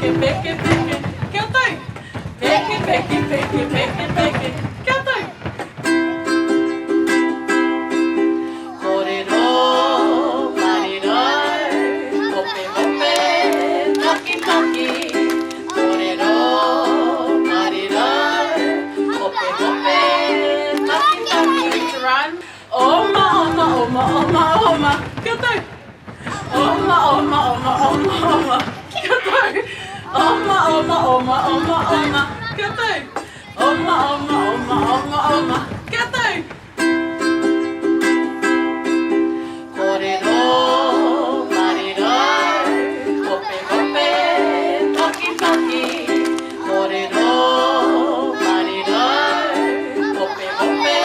peke, peke, peke. Kia tau. Peke, peke, peke, peke, peke. Kia tau. Kōrero, mariro, hope, hope, toki, toki. Kōrero, mariro, hope, hope, toki, toki. Run. Oma, oma, oma, oma, oma. Kia tau. Oma, oma, oma, oma, oma. Kia tau. Oma, oma, oma, oma, oma. Kia tau. Oma, oma, oma, oma, oma. Kia tau. Kōrero, mariro, hope, hope, toki, toki. Kōrero, mariro, hope, hope,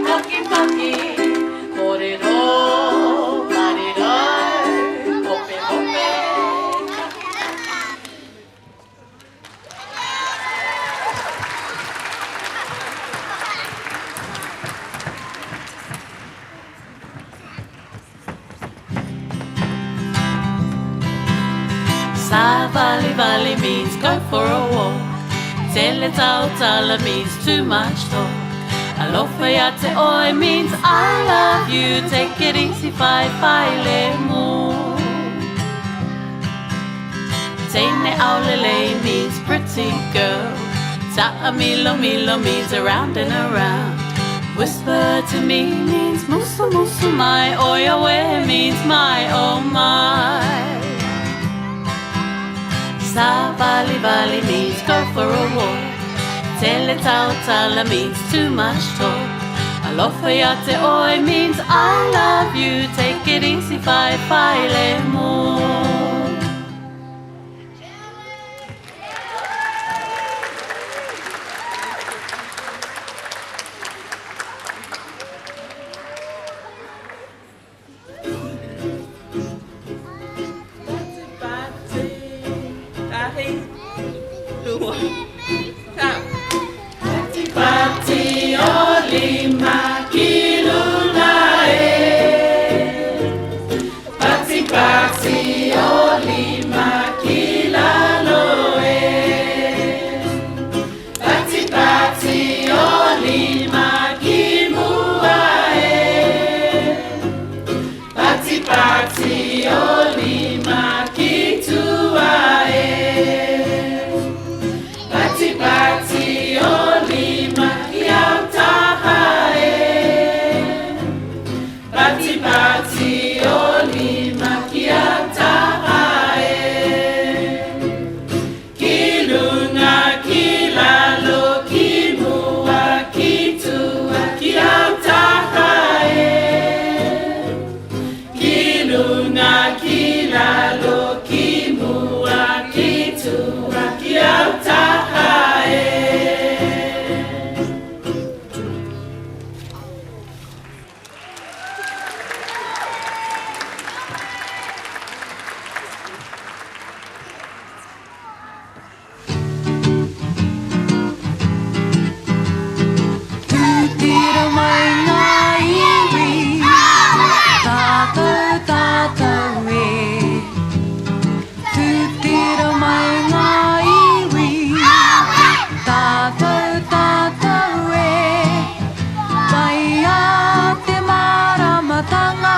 toki, toki. Kōrero, mariro, hope, hope. Sa vali vali means go for a walk. Tele tau tala means too much talk. Alofa ya te oi means I love you. Take it easy, fai fai le mu. Tene aulele means pretty girl. Ta'a milo milo means around and around. Whisper to me means musu musu mai. Oya we means my oh my. Sa vali vali means go for a walk. Tele tau tala means too much talk. Alofa ya te oi means I love you. Take it easy, fai fai le mu. Pati olima kilulae. Pati pati olima kilaloe. Pati pati olima kimuae. Pati pati olima kituae. Pati pati olima kiautahae. Pati pati olima kiautahae. Kilunga kilalo kimua kitua kiautahae. Kilunga kilalo kimua kitua kiautahae. Tūtiro mai ngā iwi, tātou tātou e. Tūtiro mai ngā iwi, tātou tātou e. Pai a te maramatanga,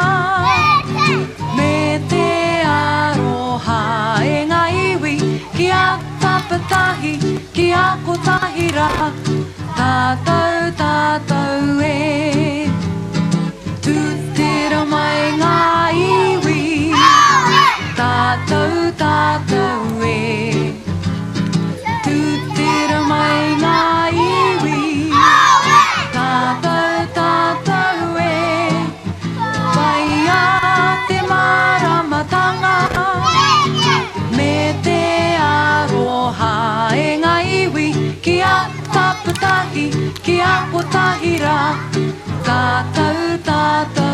me te aroha e ngā iwi, ki a tapatahi, ki a kotahira. Tātou tātou e. Tūtiro mai ngā iwi, tātou tātou e. Tūtiro mai ngā iwi, tātou tātou e. Pai a te maramatanga, me te aroha e ngā iwi, ki a taputahi, ki a potahira, tātou tātou.